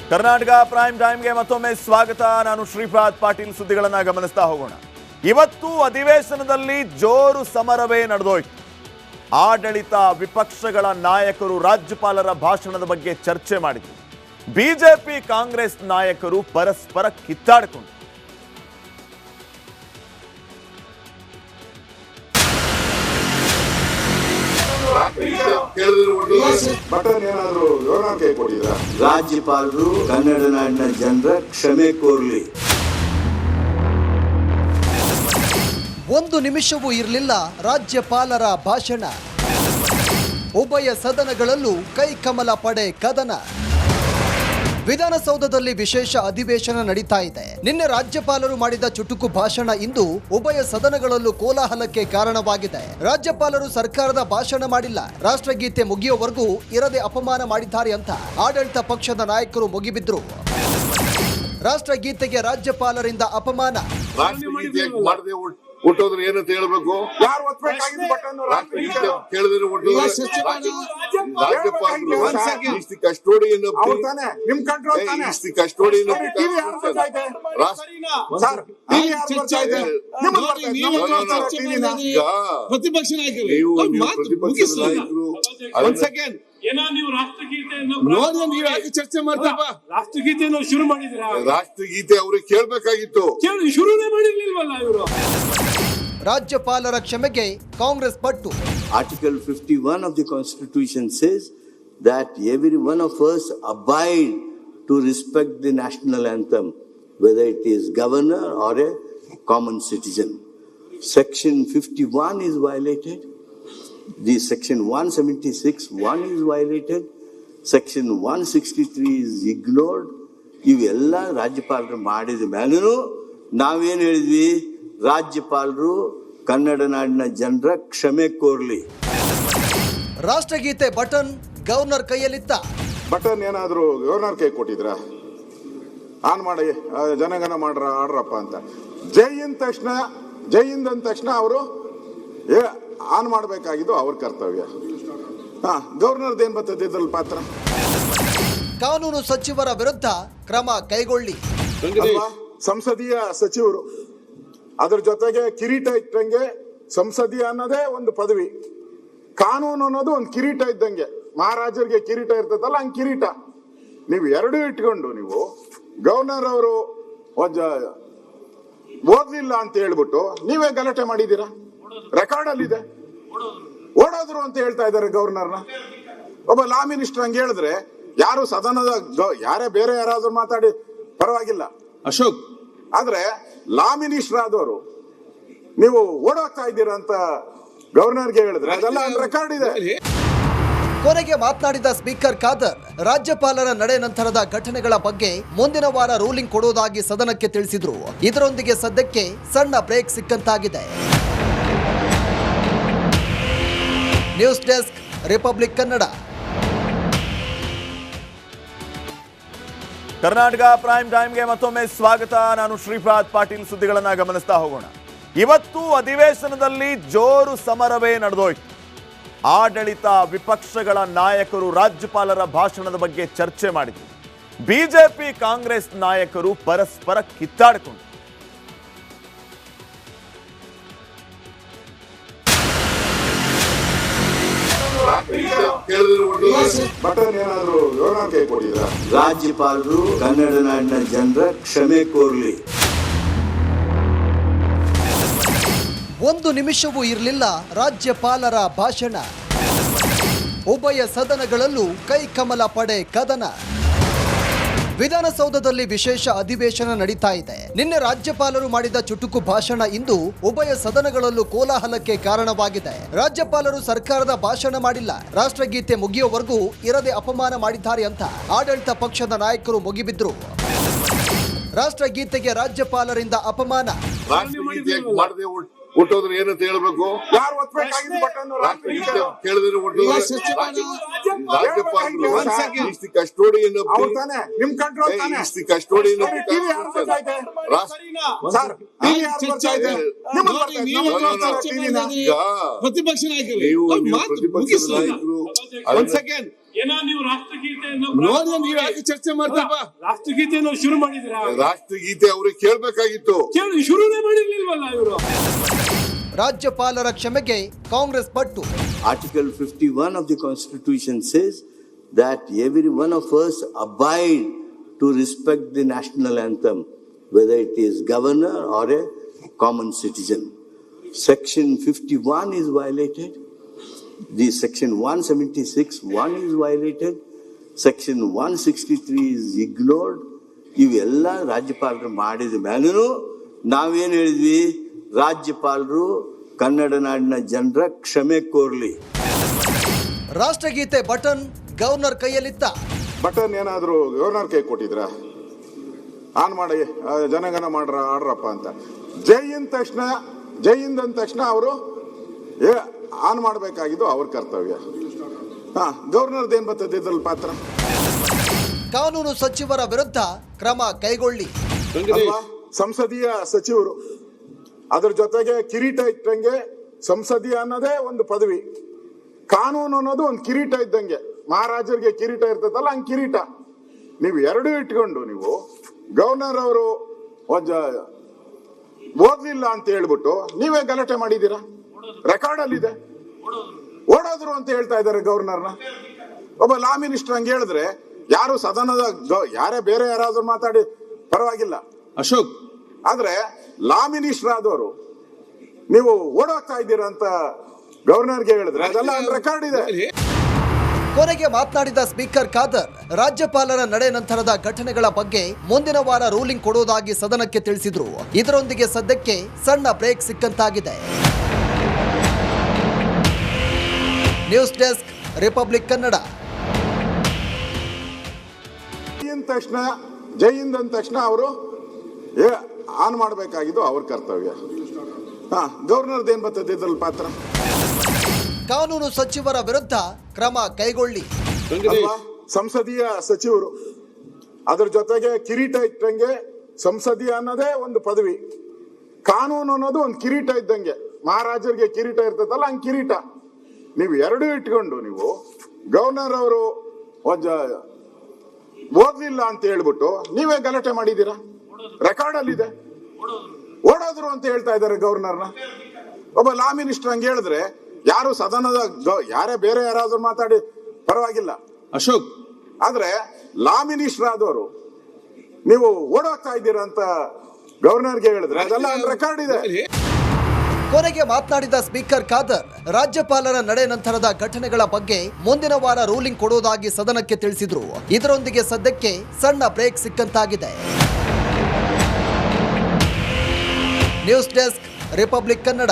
Karnataka prime ಟೈಮ್ಗೆ ಮತ್ತೊಮ್ಮೆ ಸ್ವಾಗತ. ನಾನು ಶ್ರೀಪಾದ್ ಪಾಟೀಲ್. ಸುದ್ದಿಗಳನ್ನು ಗಮನಿಸ್ತಾ ಹೋಗೋಣ. ಇವತ್ತು ಅಧಿವೇಶನದಲ್ಲಿ ಜೋರು ಸಮರವೇ ನಡೆದೋಯ್ತು. ಆಡಳಿತ ವಿಪಕ್ಷಗಳ ನಾಯಕರು ರಾಜ್ಯಪಾಲರ ಭಾಷಣದ ಬಗ್ಗೆ ಚರ್ಚೆ ಮಾಡಿದರು. ಬಿಜೆಪಿ ಕಾಂಗ್ರೆಸ್ ನಾಯಕರು ಪರಸ್ಪರ ಕಿತ್ತಾಡಿಕೊಂಡರು. ರಾಜ್ಯಪಾಲರು ಕನ್ನಡ ನಾಡಿನ ಜನರ ಕ್ಷಮೆ ಕೋರಲಿ. ಒಂದು ನಿಮಿಷವೂ ಇರಲಿಲ್ಲ ರಾಜ್ಯಪಾಲರ ಭಾಷಣ. ಉಭಯ ಸದನಗಳಲ್ಲೂ ಕೈಕಮಲ ಪಡೆ ಕದನ. ವಿಧಾನಸೌಧದಲ್ಲಿ ವಿಶೇಷ ಅಧಿವೇಶನ ನಡೀತಾ ಇದೆ. ನಿನ್ನೆ ರಾಜ್ಯಪಾಲರು ಮಾಡಿದ ಚುಟುಕು ಭಾಷಣ ಇಂದು ಉಭಯ ಸದನಗಳಲ್ಲೂ ಕೋಲಾಹಲಕ್ಕೆ ಕಾರಣವಾಗಿದೆ. ರಾಜ್ಯಪಾಲರು ಸರ್ಕಾರದ ಭಾಷಣ ಮಾಡಿಲ್ಲ, ರಾಷ್ಟ್ರಗೀತೆ ಮುಗಿಯುವವರೆಗೂ ಇರದೆ ಅಪಮಾನ ಮಾಡಿದ್ದಾರೆ ಅಂತ ಆಡಳಿತ ಪಕ್ಷದ ನಾಯಕರು ಮುಗಿಬಿದ್ರು. ರಾಷ್ಟ್ರಗೀತೆಗೆ ರಾಜ್ಯಪಾಲರಿಂದ ಅಪಮಾನ. ಹುಟ್ಟೋದ್ರೆ ಏನಂತ ಹೇಳ್ಬೇಕು? ಕಸ್ಟೋಡಿಯನ್ ಪ್ರತಿಪಕ್ಷ ನಾಯಕರು ಚರ್ಚೆ ಮಾಡ್ತಾರ. ರಾಷ್ಟ್ರಗೀತೆಯನ್ನು ಶುರು ಮಾಡಿದ್ರ? ರಾಷ್ಟ್ರಗೀತೆ ಅವ್ರಿಗೆ ಕೇಳ್ಬೇಕಾಗಿತ್ತು, ಶುರುನೇ ಮಾಡಿರ್ಲಿಲ್ವಲ್ಲ ಇವರು. ರಾಜ್ಯಪಾಲರ ಕ್ಷಮೆಗೆ ಕಾಂಗ್ರೆಸ್ ಪಟ್ಟು. Article 51 of the Constitution says that every one of us abide to respect the national anthem, whether it is governor or a common citizen. Section 51 is violated. The section 176(1) is violated. Section 163 is ignored. ಇವೆಲ್ಲ ರಾಜ್ಯಪಾಲರು ಮಾಡಿದ ಮೇಲೂ ನಾವೇನು ಹೇಳಿದ್ವಿ? ರಾಜ್ಯಪಾಲರು ಕನ್ನಡ ನಾಡಿನ ಜನರ ಕ್ಷಮೆ ಕೋರಲಿ. ರಾಷ್ಟ್ರಗೀತೆ ಬಟನ್ ಗವರ್ನರ್ ಕೈಯಲ್ಲಿತ್ತ. ಬಟನ್ ಏನಾದ್ರು ಗವರ್ನರ್ ಕೈ ಕೊಟ್ಟಿದ್ರ? ಆನ್ ಮಾಡಿ ಜನಗಣ ಮಾಡ್ರ ಆಡ್ರಪ್ಪ ಅಂತ ಜೈ ಅಂದ ತಕ್ಷಣ ಅವರು ಆನ್ ಮಾಡಬೇಕಾಗಿದ್ದು ಅವ್ರ ಕರ್ತವ್ಯ. ಗವರ್ನರ್ದ ಏನ್ ಬರ್ತದೆ ಇದ್ರಲ್ಲಿ ಪಾತ್ರ? ಕಾನೂನು ಸಚಿವರ ವಿರುದ್ಧ ಕ್ರಮ ಕೈಗೊಳ್ಳಿ. ಸಂಸದೀಯ ಸಚಿವರು ಅದ್ರ ಜೊತೆಗೆ ಕಿರೀಟ ಇಟ್ಟಂಗೆ. ಸಂಸದೀಯ ಅನ್ನೋದೇ ಒಂದು ಪದವಿ, ಕಾನೂನು ಅನ್ನೋದು ಒಂದು ಕಿರೀಟ ಇದ್ದಂಗೆ. ಮಹಾರಾಜರಿಗೆ ಕಿರೀಟ ಇರ್ತದಲ್ಲ, ಹಂಗ್ ಕಿರೀಟ ನೀವು ಎರಡೂ ಇಟ್ಕೊಂಡು ನೀವು ಗವರ್ನರ್ ಅವರು ಓದ್ಲಿಲ್ಲ ಅಂತ ಹೇಳ್ಬಿಟ್ಟು ನೀವೇ ಗಲಾಟೆ ಮಾಡಿದೀರಾ. ರೆಕಾರ್ಡ್ ಅಲ್ಲಿ ಇದೆ, ಓಡೋದ್ರು ಅಂತ ಹೇಳ್ತಾ ಇದ್ದಾರೆ ಗವರ್ನರ್ನ. ಒಬ್ಬ ಲಾ ಮಿನಿಸ್ಟರ್ ಹಂಗೆ ಹೇಳಿದ್ರೆ ಯಾರು ಸದನದ ಯಾರೇ ಬೇರೆ ಯಾರಾದ್ರೂ ಮಾತಾಡಿ ಪರವಾಗಿಲ್ಲ ಅಶೋಕ್, ಆದ್ರೆ ಲಾ ಮಿನಿಸ್ಟರ್ ಆದವರು ನೀವು ಓಡೋಗ್ತಾ ಇದ್ದೀರಾ ಅಂತ ಗವರ್ನರ್ಗೆ ಹೇಳಿದ್ರೆ ಅದೆಲ್ಲ ರೆಕಾರ್ಡ್ ಇದೆ. ಕೊನೆಗೆ ಮಾತನಾಡಿದ ಸ್ಪೀಕರ್ ಖಾದರ್, ರಾಜ್ಯಪಾಲರ ನಡೆ ನಂತರದ ಘಟನೆಗಳ ಬಗ್ಗೆ ಮುಂದಿನ ವಾರ ರೂಲಿಂಗ್ ಕೊಡುವುದಾಗಿ ಸದನಕ್ಕೆ ತಿಳಿಸಿದ್ರು. ಇದರೊಂದಿಗೆ ಸದ್ಯಕ್ಕೆ ಸಣ್ಣ ಬ್ರೇಕ್ ಸಿಕ್ಕಂತಾಗಿದೆ. News desk, republic Kannada. Karnataka prime ಟೈಮ್ಗೆ ಮತ್ತೊಮ್ಮೆ ಸ್ವಾಗತ. ನಾನು ಶ್ರೀಪಾದ್ ಪಾಟೀಲ್. ಸುದ್ದಿಗಳನ್ನು ಗಮನಿಸ್ತಾ ಹೋಗೋಣ. ಇವತ್ತು ಅಧಿವೇಶನದಲ್ಲಿ ಜೋರು ಸಮರವೇ ನಡೆದೋಯ್ತು. ಆಡಳಿತ ವಿಪಕ್ಷಗಳ ನಾಯಕರು ರಾಜ್ಯಪಾಲರ ಭಾಷಣದ ಬಗ್ಗೆ ಚರ್ಚೆ ಮಾಡಿದರು. ಬಿಜೆಪಿ ಕಾಂಗ್ರೆಸ್ ನಾಯಕರು ಪರಸ್ಪರ ಕಿತ್ತಾಡಿಕೊಂಡರು. ಬಟನ್ ಏನಾದ್ರು ಗವರ್ನರ್ ಕೈ ಕೊಟ್ಟಿದ್ರ? ರಾಜ್ಯಪಾಲರು ಕನ್ನಡ ನಾಡಿನ ಜನರ ಕ್ಷಮೆ ಕೋರಲಿ. ಒಂದು ನಿಮಿಷವೂ ಇರಲಿಲ್ಲ ರಾಜ್ಯಪಾಲರ ಭಾಷಣ. ಉಭಯ ಸದನಗಳಲ್ಲೂ ಕೈಕಮಲ ಪಡೆ ಕದನ. ವಿಧಾನಸೌಧದಲ್ಲಿ ವಿಶೇಷ ಅಧಿವೇಶನ ನಡೀತಾ ಇದೆ. ನಿನ್ನೆ ರಾಜ್ಯಪಾಲರು ಮಾಡಿದ ಚುಟುಕು ಭಾಷಣ ಇಂದು ಉಭಯ ಸದನಗಳಲ್ಲೂ ಕೋಲಾಹಲಕ್ಕೆ ಕಾರಣವಾಗಿದೆ. ರಾಜ್ಯಪಾಲರು ಸರ್ಕಾರದ ಭಾಷಣ ಮಾಡಿಲ್ಲ, ರಾಷ್ಟ್ರಗೀತೆ ಮುಗಿಯುವವರೆಗೂ ಇರದೆ ಅಪಮಾನ ಮಾಡಿದ್ದಾರೆ ಅಂತ ಆಡಳಿತ ಪಕ್ಷದ ನಾಯಕರು ಮುಗಿಬಿದ್ರು. ರಾಷ್ಟ್ರಗೀತೆಗೆ ರಾಜ್ಯಪಾಲರಿಂದ ಅಪಮಾನ. ಹುಟ್ಟೋದ್ರೆ ಏನಂತ ಹೇಳ್ಬೇಕು? ಕಸ್ಟೋಡಿಯನ್ ಪ್ರತಿಪಕ್ಷ ನಾಯಕರು ಏನೋ ನೀವು ರಾಷ್ಟ್ರಗೀತೆಯನ್ನು ನೋಡಿ ನೀವು ಯಾಕೆ ಚರ್ಚೆ ಮಾಡ್ತಪ್ಪ? ರಾಷ್ಟ್ರಗೀತೆಯನ್ನು ಶುರು ಮಾಡಿದ್ರ ರಾಷ್ಟ್ರಗೀತೆ ಅವ್ರಿಗೆ ಕೇಳ್ಬೇಕಾಗಿತ್ತು. ಕೇಳಿ ಶುರುನೇ ಮಾಡಿರ್ಲಿಲ್ವಲ್ಲ ಇವರು. ರಾಜ್ಯಪಾಲರ ಕ್ಷಮೆಗೆ ಕಾಂಗ್ರೆಸ್ ಪಟ್ಟು. Article 51 of the Constitution says that every one of us abide to respect the national anthem, whether it is governor or a common citizen. Section 51 is violated. The section 176(1) is violated. Section 163 is ignored. ಇವೆಲ್ಲ ರಾಜ್ಯಪಾಲರು ಮಾಡಿದ ಮೇಲೂ ನಾವೇನು ಹೇಳಿದ್ವಿ? ರಾಜ್ಯಪಾಲರು ಕನ್ನಡ ನಾಡಿನ ಜನರ ಕ್ಷಮೆ ಕೋರ್ಲಿ. ರಾಷ್ಟ್ರಗೀತೆ ಬಟನ್ ಗವರ್ನರ್ ಕೈಯಲ್ಲಿತ್ತ. ಬಟನ್ ಏನಾದ್ರು ಗವರ್ನರ್ ಕೈ ಕೊಟ್ಟಿದ್ರ? ಆನ್ ಮಾಡಿ ಜನಗಣ ಮಾಡ್ರ ಆಡ್ರಪ್ಪ ಅಂತ. ಜೈ ಅಂದ ತಕ್ಷಣ ಅವರು ಆನ್ ಮಾಡಬೇಕಾಗಿದ್ದು ಅವ್ರ ಕರ್ತವ್ಯ. ಗವರ್ನರ್ದು ಏನ್ ಬರ್ತದೆ ಇದ್ರಲ್ಲಿ ಪಾತ್ರ? ಕಾನೂನು ಸಚಿವರ ವಿರುದ್ಧ ಕ್ರಮ ಕೈಗೊಳ್ಳಿ. ಅಲ್ವಾ? ಸಂಸದೀಯ ಸಚಿವರು ಅದ್ರ ಜೊತೆಗೆ ಕಿರೀಟ ಇಟ್ಟಂಗೆ ಸಂಸದೀಯ ಅನ್ನೋದೇ ಒಂದು ಪದವಿ, ಕಾನೂನು ಅನ್ನೋದು ಒಂದು ಕಿರೀಟ ಇದ್ದಂಗೆ. ಮಹಾರಾಜರಿಗೆ ಕಿರೀಟ ಇರ್ತದಲ್ಲ, ಹಂಗ್ ಕಿರೀಟ ನೀವು ಎರಡೂ ಇಟ್ಕೊಂಡು ನೀವು ಗವರ್ನರ್ ಅವರು ಓದ್ಲಿಲ್ಲ ಅಂತ ಹೇಳ್ಬಿಟ್ಟು ನೀವೇ ಗಲಾಟೆ ಮಾಡಿದೀರಾ. ರೆಕಾರ್ಡ್ ಅಲ್ಲಿ ಇದೆ. ಓಡೋದ್ರು ಅಂತ ಹೇಳ್ತಾ ಇದ್ದಾರೆ ಗವರ್ನರ್ನ. ಒಬ್ಬ ಲಾ ಮಿನಿಸ್ಟರ್ ಹಂಗೆ ಹೇಳಿದ್ರೆ ಯಾರು ಸದನದ ಯಾರೇ ಬೇರೆ ಯಾರಾದ್ರೂ ಮಾತಾಡಿ ಪರವಾಗಿಲ್ಲ ಅಶೋಕ್, ಆದ್ರೆ ಲಾ ಮಿನಿಸ್ಟರ್ ಆದವರು ನೀವು ಓಡೋಗ್ತಾ ಇದ್ದೀರಾ ಅಂತ ಗವರ್ನರ್ಗೆ ಹೇಳಿದ್ರೆ ಅದೆಲ್ಲ ರೆಕಾರ್ಡ್ ಇದೆ. ಕೊನೆಗೆ ಮಾತನಾಡಿದ ಸ್ಪೀಕರ್ ಖಾದರ್, ರಾಜ್ಯಪಾಲರ ನಡೆ ನಂತರದ ಘಟನೆಗಳ ಬಗ್ಗೆ ಮುಂದಿನ ವಾರ ರೂಲಿಂಗ್ ಕೊಡುವುದಾಗಿ ಸದನಕ್ಕೆ ತಿಳಿಸಿದ್ರು. ಇದರೊಂದಿಗೆ ಸದ್ಯಕ್ಕೆ ಸಣ್ಣ ಬ್ರೇಕ್ ಸಿಕ್ಕಂತಾಗಿದೆ. News desk, republic Kannada. ಜೈ ಅಂದ ತಕ್ಷಣ ಅವರು ಆನ್ ಮಾಡಬೇಕಾಗಿದ್ದು ಅವ್ರ ಕರ್ತವ್ಯ. ಗವರ್ನರ್ದು ಏನ್ ಬರ್ತದೆ ಇದ್ರಲ್ಲಿ ಪಾತ್ರ? ಕಾನೂನು ಸಚಿವರ ವಿರುದ್ಧ ಕ್ರಮ ಕೈಗೊಳ್ಳಿ. ಅಲ್ವಾ? ಸಂಸದೀಯ ಸಚಿವರು ಅದ್ರ ಜೊತೆಗೆ ಕಿರೀಟ ಇಟ್ಟಂಗೆ ಸಂಸದೀಯ ಅನ್ನೋದೇ ಒಂದು ಪದವಿ, ಕಾನೂನು ಅನ್ನೋದು ಒಂದು ಕಿರೀಟ ಇದ್ದಂಗೆ. ಮಹಾರಾಜರಿಗೆ ಕಿರೀಟ ಇರ್ತದಲ್ಲ, ಹಂಗ್ ಕಿರೀಟ ನೀವು ಎರಡೂ ಇಟ್ಕೊಂಡು ನೀವು ಗವರ್ನರ್ ಅವರು ಓದ್ಲಿಲ್ಲ ಅಂತ ಹೇಳ್ಬಿಟ್ಟು ನೀವೇ ಗಲಾಟೆ ಮಾಡಿದೀರಾ. ರೆಕಾರ್ಡ್ ಅಲ್ಲಿ ಇದೆ. ಓಡೋದ್ರು ಅಂತ ಹೇಳ್ತಾ ಇದ್ದಾರೆ ಗವರ್ನರ್ನ. ಒಬ್ಬ ಲಾ ಮಿನಿಸ್ಟರ್ ಹಂಗೆ ಹೇಳಿದ್ರೆ ಯಾರು ಸದನದ ಯಾರೇ ಬೇರೆ ಯಾರಾದ್ರೂ ಮಾತಾಡಿ ಪರವಾಗಿಲ್ಲ ಅಶೋಕ್, ಆದ್ರೆ ಲಾ ಮಿನಿಸ್ಟರ್ ಆದವರು ನೀವು ಓಡೋಗ್ತಾ ಇದ್ದೀರಾ ಅಂತ ಗವರ್ನರ್ಗೆ ಹೇಳಿದ್ರೆ ಅದೆಲ್ಲ ರೆಕಾರ್ಡ್ ಇದೆ. ಕೊನೆಗೆ ಮಾತನಾಡಿದ ಸ್ಪೀಕರ್ ಖಾದರ್, ರಾಜ್ಯಪಾಲರ ನಡೆ ನಂತರದ ಘಟನೆಗಳ ಬಗ್ಗೆ ಮುಂದಿನ ವಾರ ರೂಲಿಂಗ್ ಕೊಡುವುದಾಗಿ ಸದನಕ್ಕೆ ತಿಳಿಸಿದ್ರು. ಇದರೊಂದಿಗೆ ಸದ್ಯಕ್ಕೆ ಸಣ್ಣ ಬ್ರೇಕ್ ಸಿಕ್ಕಂತಾಗಿದೆ. News desk, republic Kannada.